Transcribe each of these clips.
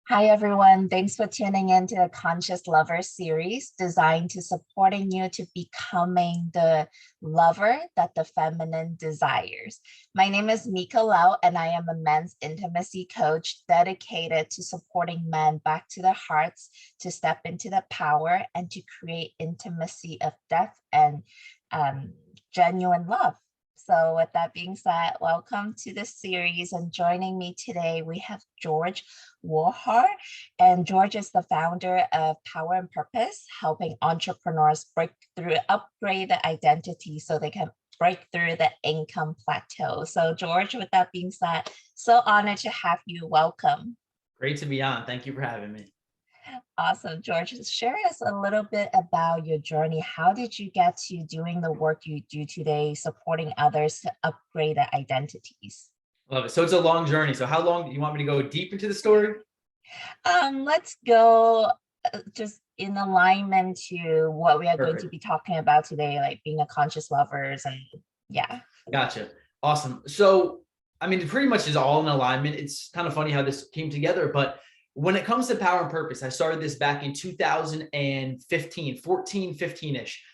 Hi, everyone. Thanks for tuning in to the Conscious Lover series designed to supporting you to becoming the lover that the feminine desires. My name is Miko Lau, and I am a men's intimacy coach dedicated to supporting men back to their hearts, to step into the power, and to create intimacy of depth and um, genuine love. So, with that being said, welcome to the series. And joining me today, we have George Wohar. And George is the founder of Power and Purpose, helping entrepreneurs break through, upgrade the identity so they can break through the income plateau. So, George, with that being said, so honored to have you. Welcome. Great to be on. Thank you for having me. Awesome, George. Share us a little bit about your journey. How did you get to doing the work you do today, supporting others to upgrade their identities? Love it. So it's a long journey. So how long do you want me to go deep into the story? Let's go just in alignment to what we are going to Perfect. be talking about today, like being a conscious lovers and yeah. Gotcha. Awesome. So, I mean, it pretty much is all in alignment. It's kind of funny how this came together, but when it comes to power and purpose, I started this back in 2015, 14, 15-ish,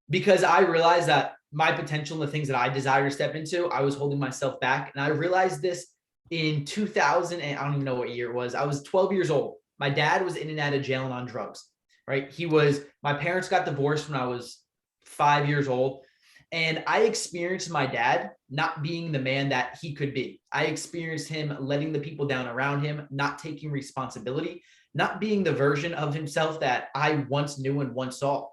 because I realized that my potential and the things that I desire to step into, I was holding myself back. And I realized this in 2000, and I don't even know what year it was. I was 12 years old. My dad was in and out of jail and on drugs, right? My parents got divorced when I was 5 years old. And I experienced my dad not being the man that he could be. I experienced him letting the people down around him, not taking responsibility, not being the version of himself that I once knew and once saw.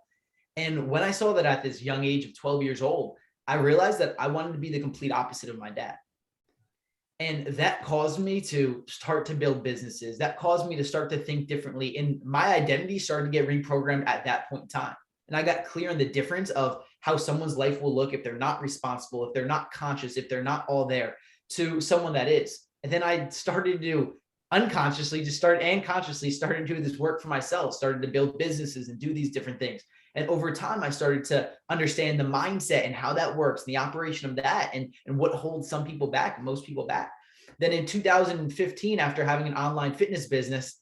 And when I saw that at this young age of 12 years old, I realized that I wanted to be the complete opposite of my dad. And that caused me to start to build businesses. That caused me to start to think differently. And my identity started to get reprogrammed at that point in time. And I got clear on the difference of how someone's life will look if they're not responsible, if they're not conscious, if they're not all there, to someone that is. And then I started to unconsciously just start and consciously started to do this work for myself, started to build businesses and do these different things. And over time, I started to understand the mindset and how that works, the operation of that, and what holds some people back, most people back. Then in 2015, after having an online fitness business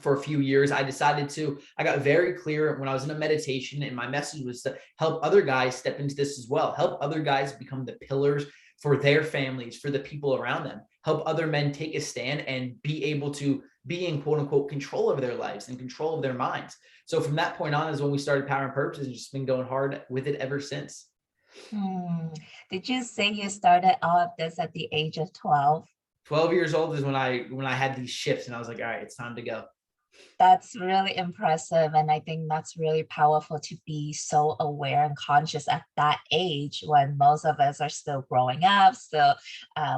for a few years, I got very clear when I was in a meditation, and my message was to help other guys step into this as well, help other guys become the pillars for their families, for the people around them, help other men take a stand and be able to be in quote unquote control of their lives and control of their minds. So from that point on is when we started Power and Purpose, and just been going hard with it ever since. Hmm. Did you say you started all of this at the age of 12? 12 years old is when I had these shifts, and I was like, all right, it's time to go. That's really impressive. And I think that's really powerful to be so aware and conscious at that age when most of us are still growing up, still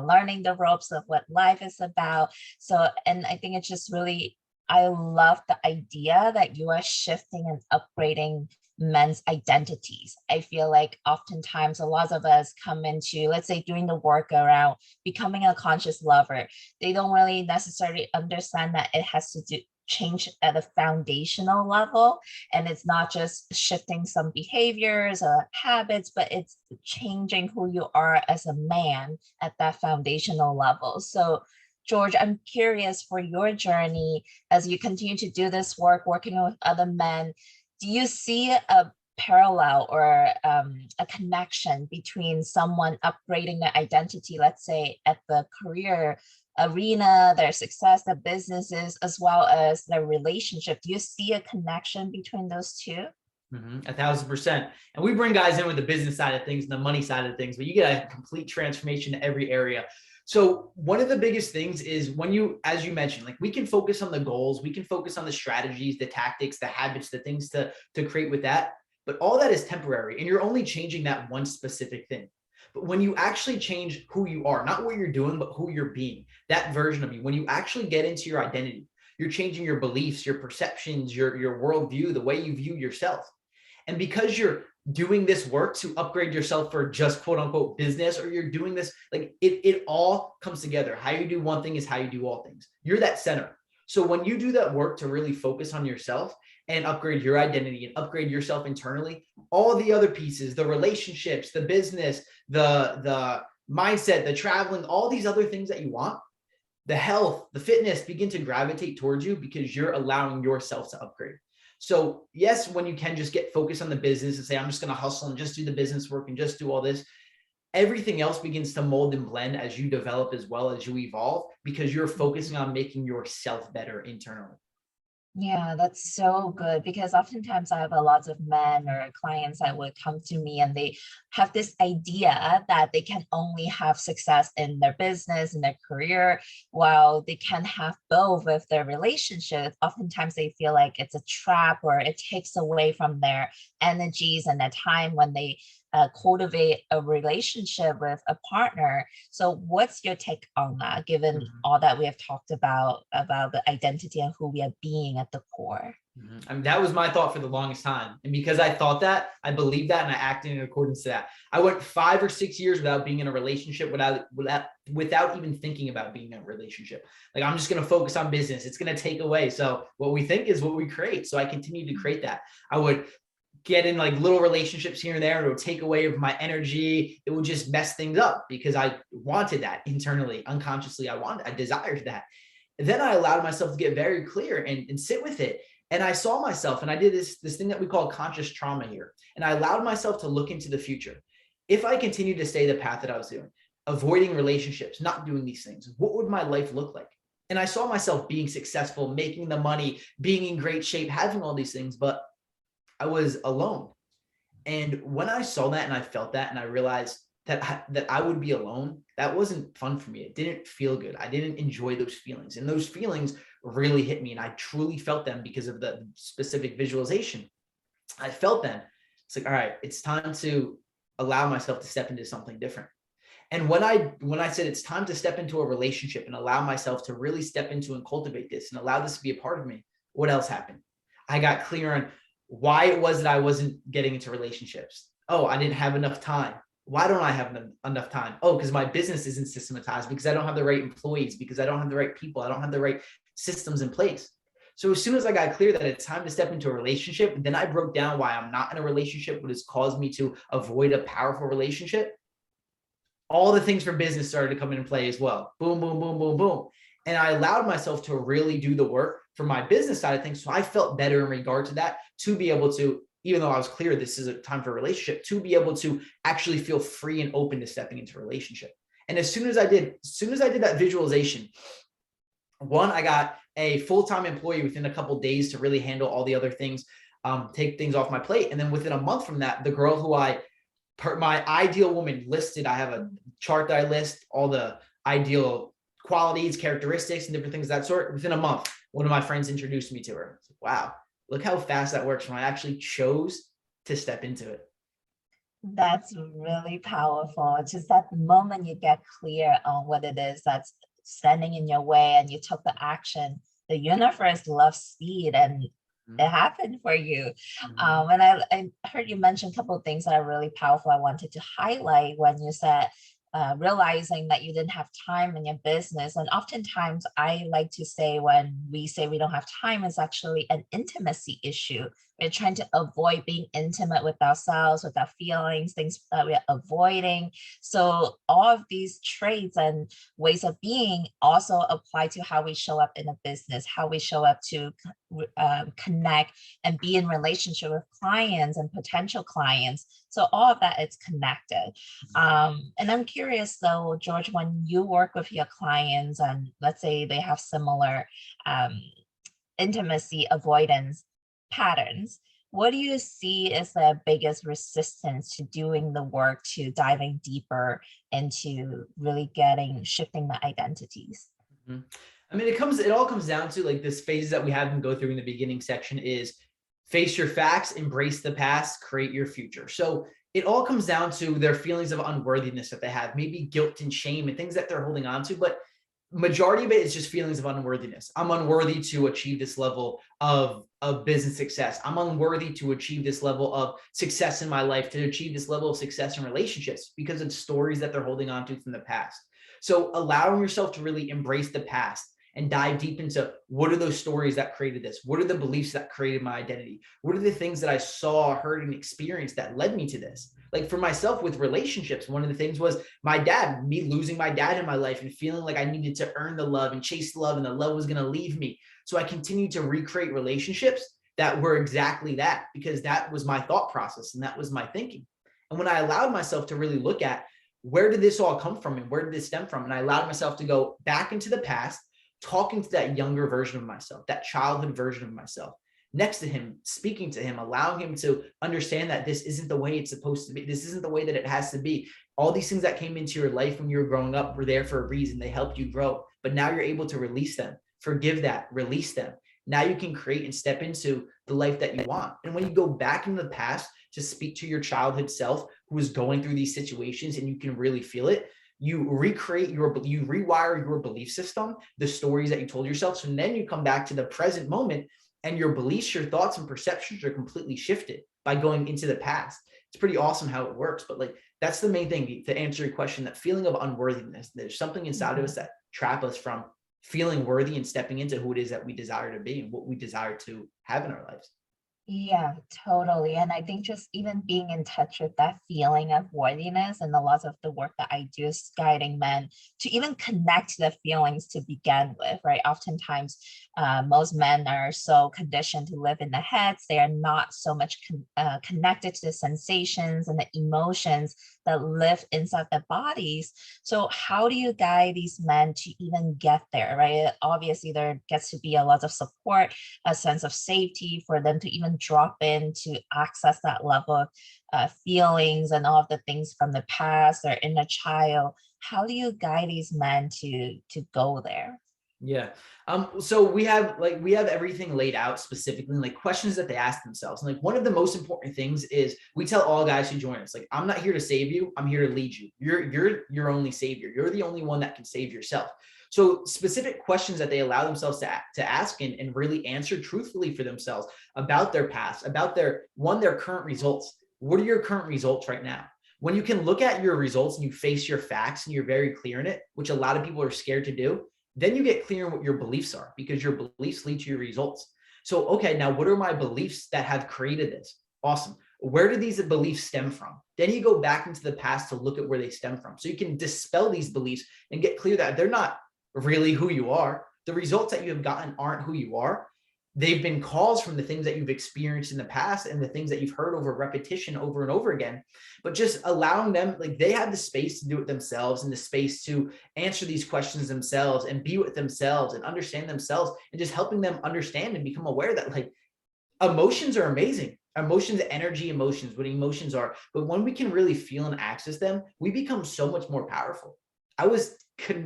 learning the ropes of what life is about. So, and I think it's just really, I love the idea that you are shifting and upgrading men's identities. I feel like oftentimes a lot of us come into, let's say, doing the work around becoming a conscious lover. They don't really necessarily understand that it has to do change at a foundational level, and it's not just shifting some behaviors or habits, but it's changing who you are as a man at that foundational level. So George, I'm curious for your journey as you continue to do this work working with other men. Do you see a parallel or a connection between someone upgrading their identity, let's say at the career arena, their success, their businesses, as well as their relationship? Do you see a connection between those two? 1,000%. And we bring guys in with the business side of things and the money side of things, but you get a complete transformation in every area. So one of the biggest things is when you, as you mentioned, like we can focus on the goals, we can focus on the strategies, the tactics, the habits, the things to create with that. But all that is temporary, and you're only changing that one specific thing. But when you actually change who you are, not what you're doing, but who you're being, that version of you, when you actually get into your identity, you're changing your beliefs, your perceptions, your worldview, the way you view yourself. And because you're doing this work to upgrade yourself for just quote unquote business, or you're doing this, like it all comes together. How you do one thing is how you do all things. You're that center. So when you do that work to really focus on yourself and upgrade your identity and upgrade yourself internally, all the other pieces, the relationships, the business, the mindset, the traveling, all these other things that you want, the health, the fitness begin to gravitate towards you because you're allowing yourself to upgrade. So yes, when you can just get focused on the business and say, I'm just going to hustle and just do the business work and just do all this, everything else begins to mold and blend as you develop as well as you evolve, because you're focusing on making yourself better internally. Yeah, that's so good because oftentimes I have a lot of men or clients that would come to me and they have this idea that they can only have success in their business, in their career, while they can have both with their relationship. Oftentimes they feel like it's a trap or it takes away from their energies and their time when they cultivate a relationship with a partner. So what's your take on that, given Mhm. all that we have talked about the identity and who we are being at the core? I mean, that was my thought for the longest time. And because I thought that, I believed that, and I acted in accordance to that. I went 5 or 6 years without being in a relationship, without even thinking about being in a relationship. Like, I'm just going to focus on business. It's going to take away. So what we think is what we create. So I continued to create that. I would get in like little relationships here and there, and it would take away of my energy. It would just mess things up because I wanted that internally, unconsciously. I desired that. Then I allowed myself to get very clear and sit with it. And I saw myself, and I did this thing that we call conscious trauma here. And I allowed myself to look into the future. If I continued to stay the path that I was doing, avoiding relationships, not doing these things, what would my life look like? And I saw myself being successful, making the money, being in great shape, having all these things, but I was alone. And when I saw that and I felt that and I realized that I would be alone, that wasn't fun for me. It didn't feel good. I didn't enjoy those feelings. And those feelings really hit me. And I truly felt them because of the specific visualization. I felt them. It's like, all right, it's time to allow myself to step into something different. And when I said it's time to step into a relationship and allow myself to really step into and cultivate this and allow this to be a part of me, what else happened? I got clear on why it was that I wasn't getting into relationships. Oh, I didn't have enough time. Why don't I have enough time? Oh, because my business isn't systematized, because I don't have the right employees, because I don't have the right people, I don't have the right systems in place. So as soon as I got clear that it's time to step into a relationship, then I broke down why I'm not in a relationship, what has caused me to avoid a powerful relationship. All the things for business started to come into play as well. Boom, boom, boom, boom, boom. And I allowed myself to really do the work for my business side of things. So I felt better in regard to that, to be able to, even though I was clear this is a time for a relationship, to be able to actually feel free and open to stepping into a relationship. And as soon as I did that visualization, one, I got a full-time employee within a couple of days to really handle all the other things, take things off my plate. And then within a month from that, the girl who my ideal woman listed, I have a chart that I list all the ideal qualities, characteristics, and different things of that sort. Within a month, one of my friends introduced me to her. Like, wow, look how fast that works when I actually chose to step into it. That's really powerful. It's just that the moment you get clear on what it is that's standing in your way and you took the action, the universe loves speed and it Mhm. happened for you. Mhm. And I heard you mention a couple of things that are really powerful. I wanted to highlight when you said realizing that you didn't have time in your business. And oftentimes, I like to say when we say we don't have time, it's actually an intimacy issue. We're trying to avoid being intimate with ourselves, with our feelings, things that we're avoiding. So, all of these traits and ways of being also apply to how we show up in a business, how we show up to connect and be in relationship with clients and potential clients. So all of that is connected. And I'm curious though, George, when you work with your clients and let's say they have similar um, intimacy avoidance patterns, what do you see as the biggest resistance to doing the work, to diving deeper into really shifting the identities? Mhm. I mean, it all comes down to like this phases that we have them go through in the beginning section is face your facts, embrace the past, create your future. So it all comes down to their feelings of unworthiness that they have, maybe guilt and shame and things that they're holding on to. But majority of it is just feelings of unworthiness. I'm unworthy to achieve this level of business success. I'm unworthy to achieve this level of success in my life, to achieve this level of success in relationships because of stories that they're holding on to from the past. So allowing yourself to really embrace the past and dive deep into what are those stories that created this? What are the beliefs that created my identity? What are the things that I saw, heard, and experienced that led me to this? Like for myself with relationships, one of the things was my dad, me losing my dad in my life and feeling like I needed to earn the love and chase love and the love was going to leave me. So I continued to recreate relationships that were exactly that, because that was my thought process and that was my thinking. And when I allowed myself to really look at where did this all come from and where did this stem from, and I allowed myself to go back into the past, talking to that younger version of myself, that childhood version of myself, next to him, speaking to him, allowing him to understand that this isn't the way it's supposed to be. This isn't the way that it has to be. All these things that came into your life when you were growing up were there for a reason. They helped you grow, but now you're able to release them, forgive that, release them. Now you can create and step into the life that you want. And when you go back into the past to speak to your childhood self who is going through these situations and you can really feel it, you recreate you rewire your belief system, the stories that you told yourself. So then you come back to the present moment and your beliefs, your thoughts and perceptions are completely shifted by going into the past. It's pretty awesome how it works. But like, that's the main thing to answer your question, that feeling of unworthiness. There's something inside of us that trap us from feeling worthy and stepping into who it is that we desire to be and what we desire to have in our lives. Yeah, totally. And I think just even being in touch with that feeling of worthiness, and a lot of the work that I do is guiding men to even connect the feelings to begin with, right? Oftentimes, most men are so conditioned to live in the heads. They are not so much connected to the sensations and the emotions that live inside their bodies. So how do you guide these men to even get there, right? Obviously, there gets to be a lot of support, a sense of safety for them to even drop in to access that level of feelings and all of the things from the past or inner child. How do you guide these men to go there? Yeah. So we have everything laid out specifically, like questions that they ask themselves. And like one of the most important things is we tell all guys who join us, like, I'm not here to save you, I'm here to lead you. You're your only savior. You're the only one that can save yourself. So specific questions that they allow themselves to ask and really answer truthfully for themselves about their past, about their current results. What are your current results right now? When you can look at your results and you face your facts and you're very clear in it, which a lot of people are scared to do, then you get clear on what your beliefs are, because your beliefs lead to your results. So, okay, now what are my beliefs that have created this? Awesome. Where do these beliefs stem from? Then you go back into the past to look at where they stem from. So you can dispel these beliefs and get clear that they're not really who you are. The results that you have gotten aren't who you are. They've been caused from the things that you've experienced in the past and the things that you've heard over repetition over and over again. But just allowing them, like, they have the space to do it themselves and the space to answer these questions themselves and be with themselves and understand themselves, and just helping them understand and become aware that, like, emotions are amazing. Emotions, energy, emotions, what emotions are. But when we can really feel and access them, we become so much more powerful. I was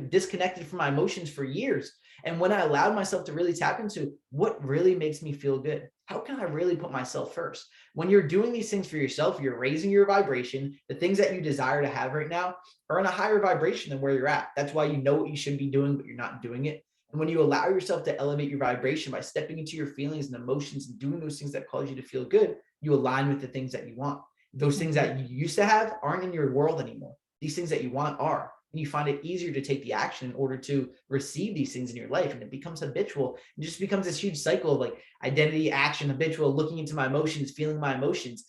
disconnected from my emotions for years. And when I allowed myself to really tap into what really makes me feel good, how can I really put myself first? When you're doing these things for yourself, you're raising your vibration. The things that you desire to have right now are in a higher vibration than where you're at. That's why you know what you should be doing, but you're not doing it. And when you allow yourself to elevate your vibration by stepping into your feelings and emotions and doing those things that cause you to feel good, you align with the things that you want. Those things that you used to have aren't in your world anymore. These things that you want are. And you find it easier to take the action in order to receive these things in your life. And it becomes habitual. It just becomes this huge cycle of like identity, action, habitual, looking into my emotions, feeling my emotions,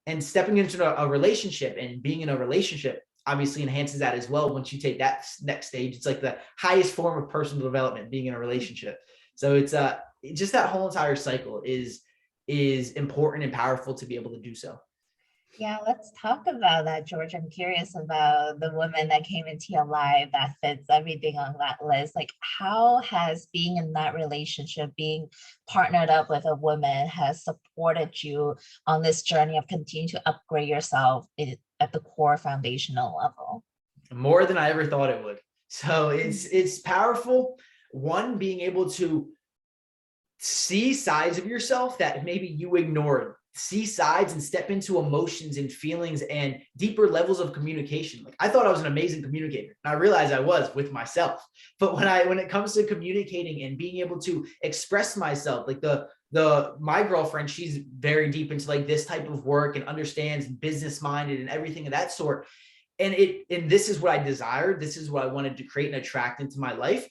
and stepping into a relationship and being in a relationship obviously enhances that as well. Once you take that next stage, it's like the highest form of personal development, being in a relationship. So it's just that whole entire cycle is important and powerful to be able to do so. Yeah, let's talk about that, George. I'm curious about the woman that came into your life that fits everything on that list. Like, how has being in that relationship, being partnered up with a woman, has supported you on this journey of continuing to upgrade yourself at the core foundational level? More than I ever thought it would. So it's powerful. One, being able to see sides of yourself that maybe you ignored, see sides and step into emotions and feelings and deeper levels of communication. Like, I thought I was an amazing communicator, and I realized I was with myself. But when it comes to communicating and being able to express myself, like my girlfriend, she's very deep into like this type of work and understands business minded and everything of that sort. And this is what I desired. This is what I wanted to create and attract into my life.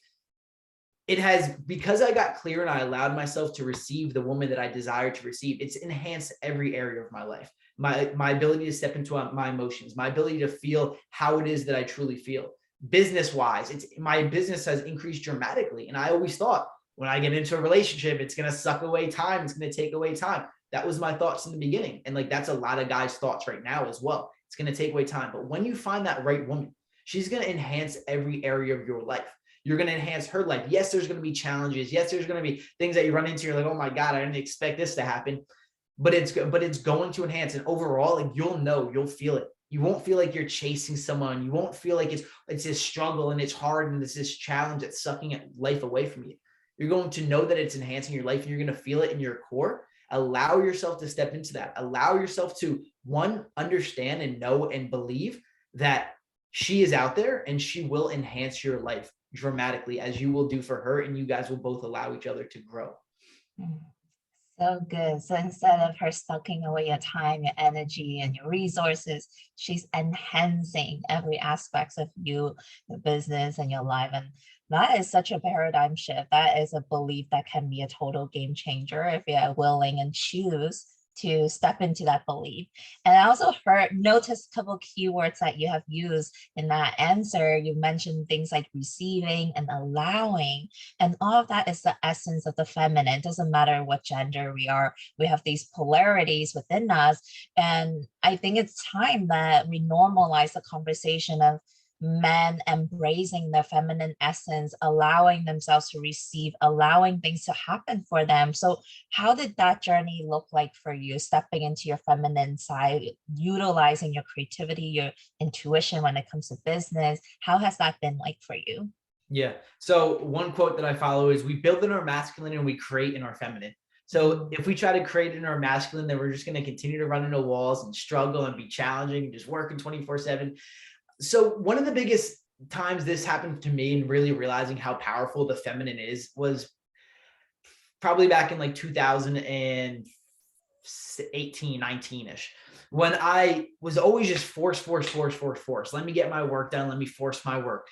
It has, because I got clear and I allowed myself to receive the woman that I desired to receive, it's enhanced every area of my life. my ability to step into my emotions, my ability to feel how it is that I truly feel. Business wise, it's my business has increased dramatically. And I always thought when I get into a relationship, it's going to suck away time. It's going to take away time. That was my thoughts in the beginning. And like, that's a lot of guys' thoughts right now as well. It's going to take away time. But when you find that right woman, she's going to enhance every area of your life. You're going to enhance her life. Yes, there's going to be challenges. Yes, there's going to be things that you run into. You're like, oh my God, I didn't expect this to happen. But it's going to enhance. And overall, like, you'll feel it. You won't feel like you're chasing someone. You won't feel like it's this struggle and it's hard and it's this challenge that's sucking life away from you. You're going to know that it's enhancing your life and you're going to feel it in your core. Allow yourself to step into that. Allow yourself to, one, understand and know and believe that she is out there and she will enhance your life dramatically, as you will do for her, and you guys will both allow each other to grow. So good. So instead of her sucking away your time, your energy, and your resources, she's enhancing every aspect of you, your business, and your life. And that is such a paradigm shift. That is a belief that can be a total game changer if you're willing and choose to step into that belief. And I also noticed a couple keywords that you have used in that answer. You mentioned things like receiving and allowing, and all of that is the essence of the feminine. It doesn't matter what gender we are, we have these polarities within us. And I think it's time that we normalize the conversation of men embracing their feminine essence, allowing themselves to receive, allowing things to happen for them. So how did that journey look like for you, stepping into your feminine side, utilizing your creativity, your intuition when it comes to business? How has that been like for you? Yeah. So one quote that I follow is, we build in our masculine and we create in our feminine. So if we try to create in our masculine, then we're just going to continue to run into walls and struggle and be challenging and just working 24/7. So one of the biggest times this happened to me and really realizing how powerful the feminine is was probably back in like 2018, 19-ish, when I was always just force. Let me get my work done. Let me force my work.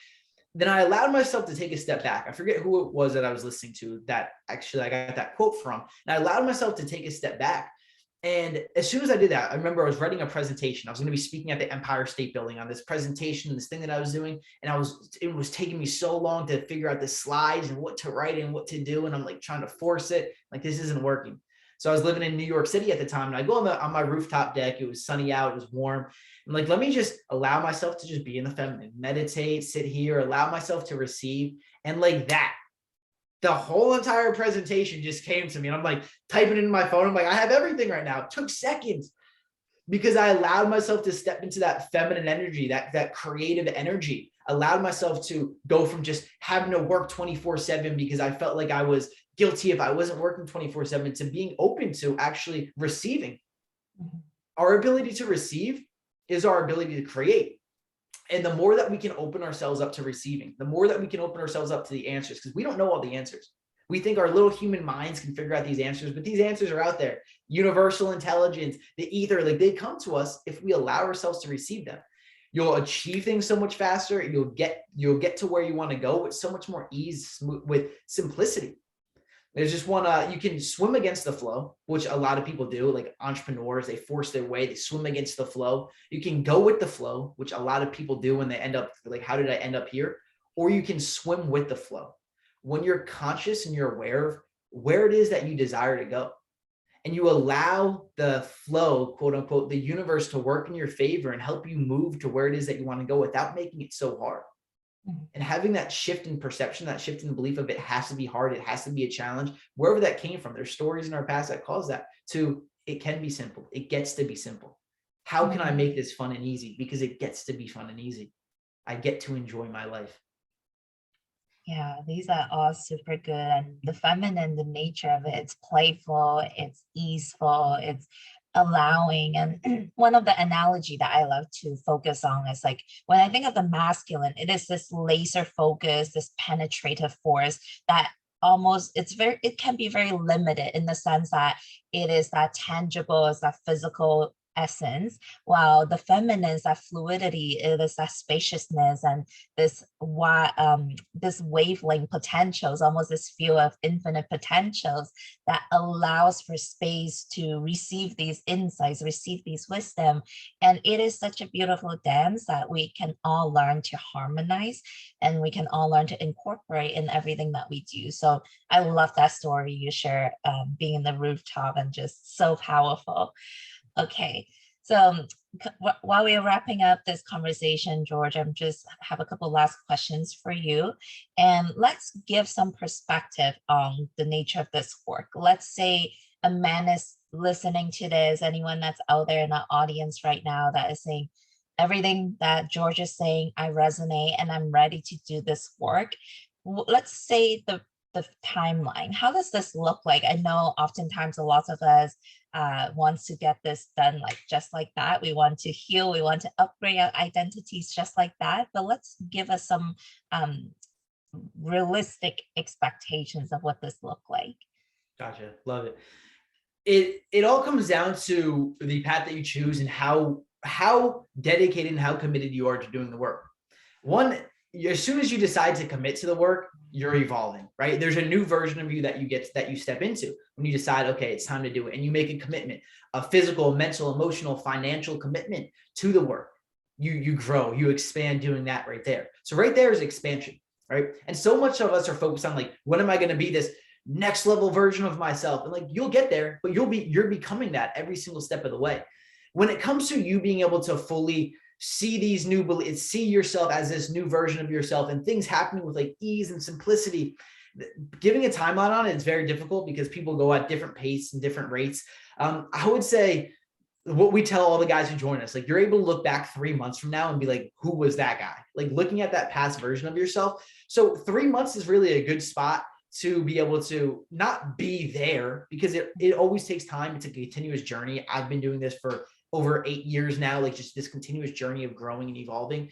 Then I allowed myself to take a step back. I forget who it was that I was listening to that actually I got that quote from. And I allowed myself to take a step back. And as soon as I did that, I remember I was writing a presentation. I was going to be speaking at the Empire State Building on this presentation, this thing that I was doing. And it was taking me so long to figure out the slides and what to write and what to do. And I'm like trying to force it. Like, this isn't working. So I was living in New York City at the time, and I go on my rooftop deck. It was sunny out. It was warm. I'm like, let me just allow myself to just be in the feminine, meditate, sit here, allow myself to receive. And like that, the whole entire presentation just came to me, and I'm like typing it in my phone. I'm like, I have everything right now. It took seconds because I allowed myself to step into that feminine energy, that creative energy, allowed myself to go from just having to work 24/7 because I felt like I was guilty if I wasn't working 24/7 to being open to actually receiving. Our ability to receive is our ability to create. And the more that we can open ourselves up to receiving, the more that we can open ourselves up to the answers, because we don't know all the answers. We think our little human minds can figure out these answers, but these answers are out there. Universal intelligence, the ether, like, they come to us if we allow ourselves to receive them. You'll achieve things so much faster. You'll get to where you want to go with so much more ease, with simplicity. There's just one, you can swim against the flow, which a lot of people do, like entrepreneurs, they force their way, they swim against the flow. You can go with the flow, which a lot of people do when they end up like, how did I end up here? Or you can swim with the flow. When you're conscious and you're aware of where it is that you desire to go, and you allow the flow, quote unquote, the universe to work in your favor and help you move to where it is that you want to go without making it so hard. And having that shift in perception, that shift in belief of it has to be hard, it has to be a challenge, wherever that came from. There's stories in our past that cause that, to it can be simple. It gets to be simple. How can I make this fun and easy? Because it gets to be fun and easy. I get to enjoy my life. Yeah, these are all super good. And the feminine, the nature of it, it's playful, it's easeful, it's allowing. And one of the analogy that I love to focus on is like, when I think of the masculine, it is this laser focus, this penetrative force that almost, it can be very limited in the sense that it is that tangible, it's that physical essence, while the feminine is that fluidity, it is that spaciousness and this wavelength potentials, almost this field of infinite potentials that allows for space to receive these insights, receive these wisdom. And it is such a beautiful dance that we can all learn to harmonize, and we can all learn to incorporate in everything that we do. So I love that story you share, being in the rooftop, and just so powerful. Okay, so while we're wrapping up this conversation, George, I'm just have a couple last questions for you. And let's give some perspective on the nature of this work. Let's say a man is listening to this, anyone that's out there in the audience right now that is saying, everything that George is saying, I resonate and I'm ready to do this work. Let's say the timeline. How does this look like? I know oftentimes a lot of us wants to get this done like just like that. We want to heal, we want to upgrade our identities just like that. But let's give us some realistic expectations of what this look like. Gotcha. Love it. It all comes down to the path that you choose and how dedicated and how committed you are to doing the work. One, as soon as you decide to commit to the work, you're evolving, right? There's a new version of you that you step into when you decide, okay, it's time to do it. And you make a commitment, a physical, mental, emotional, financial commitment to the work. You grow, you expand doing that right there. So right there is expansion, right? And so much of us are focused on like, when am I going to be this next level version of myself? And like, you'll get there, but you're becoming that every single step of the way. When it comes to you being able to fully see these new beliefs, see yourself as this new version of yourself, and things happening with like ease and simplicity, giving a timeline on it is very difficult because people go at different pace and different rates. I would say what we tell all the guys who join us, like you're able to look back 3 months from now and be like, who was that guy? Like looking at that past version of yourself. So 3 months is really a good spot to be able to not be there, because it always takes time. It's a continuous journey. I've been doing this for over 8 years now, like just this continuous journey of growing and evolving.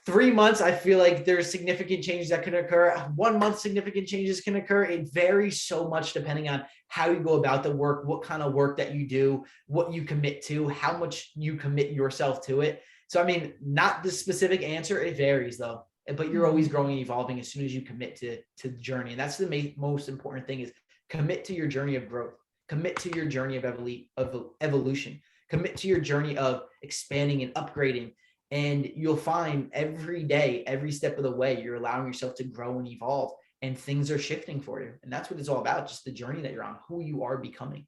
3 months, I feel like there's significant changes that can occur. 1 month, significant changes can occur. It varies so much depending on how you go about the work, what kind of work that you do, what you commit to, how much you commit yourself to it. So, I mean, not the specific answer. It varies though, but you're always growing and evolving as soon as you commit to the journey. And that's the most important thing, is commit to your journey of growth. Commit to your journey of evolution. Commit to your journey of expanding and upgrading. And you'll find every day, every step of the way, you're allowing yourself to grow and evolve, and things are shifting for you. And that's what it's all about, just the journey that you're on, who you are becoming.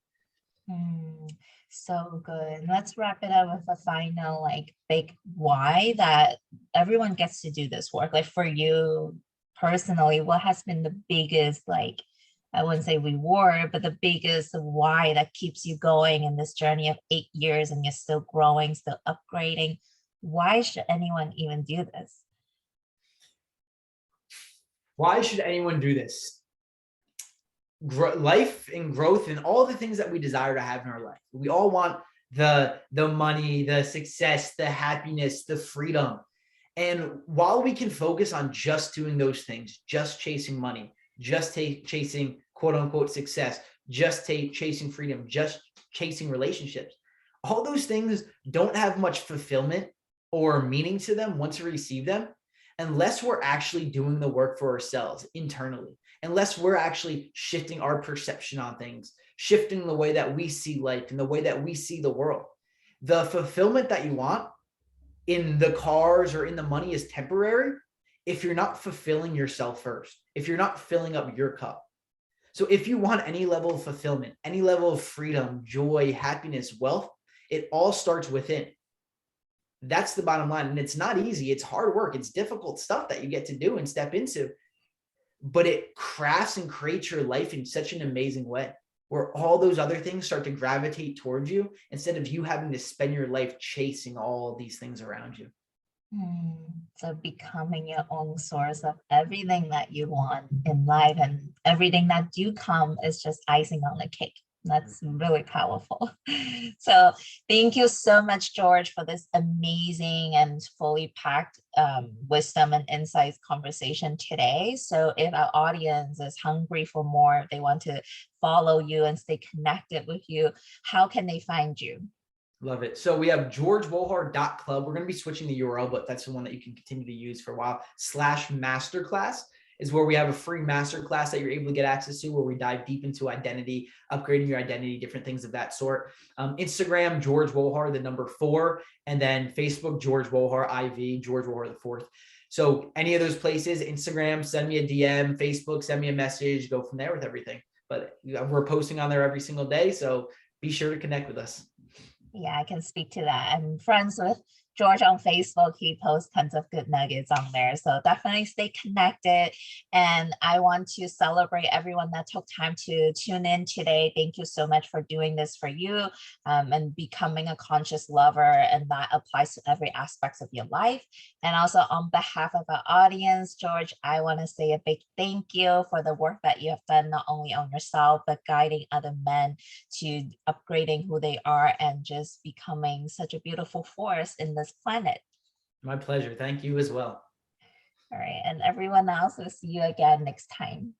So good. Let's wrap it up with a final like big why that everyone gets to do this work. Like for you personally, what has been the biggest, like, I wouldn't say reward, but the biggest why that keeps you going in this journey of 8 years and you're still growing, still upgrading? Why should anyone even do this? Why should anyone do this? Life and growth and all the things that we desire to have in our life. We all want the money, the success, the happiness, the freedom. And while we can focus on just doing those things, just chasing money, just chasing quote unquote success, just chasing freedom, just chasing relationships, all those things don't have much fulfillment or meaning to them once we receive them, unless we're actually doing the work for ourselves internally, unless we're actually shifting our perception on things, shifting the way that we see life and the way that we see the world. The fulfillment that you want in the cars or in the money is temporary if you're not fulfilling yourself first, if you're not filling up your cup. So if you want any level of fulfillment, any level of freedom, joy, happiness, wealth, it all starts within. That's the bottom line. And it's not easy. It's hard work. It's difficult stuff that you get to do and step into, but it crafts and creates your life in such an amazing way, where all those other things start to gravitate towards you instead of you having to spend your life chasing all these things around you. So becoming your own source of everything that you want in life, and everything that do come is just icing on the cake. That's really powerful. So thank you so much, George, for this amazing and fully packed wisdom and insights conversation today. So if our audience is hungry for more, if they want to follow you and stay connected with you, how can they find you? Love it. So we have georgewohar.club. We're going to be switching the URL, but that's the one that you can continue to use for a while. /masterclass is where we have a free masterclass that you're able to get access to, where we dive deep into identity, upgrading your identity, different things of that sort. Instagram, George Wohar, the number 4, and then Facebook, George Wohar IV, George Wohar the 4th. So any of those places, Instagram, send me a DM, Facebook, send me a message, go from there with everything. But we're posting on there every single day. So be sure to connect with us. Yeah, I can speak to that. I'm friends with George on Facebook. He posts tons of good nuggets on there. So definitely stay connected. And I want to celebrate everyone that took time to tune in today. Thank you so much for doing this for you and becoming a conscious lover. And that applies to every aspect of your life. And also on behalf of our audience, George, I want to say a big thank you for the work that you have done, not only on yourself, but guiding other men to upgrading who they are and just becoming such a beautiful force in this planet. My pleasure. Thank you as well. All right. And everyone else, we'll see you again next time.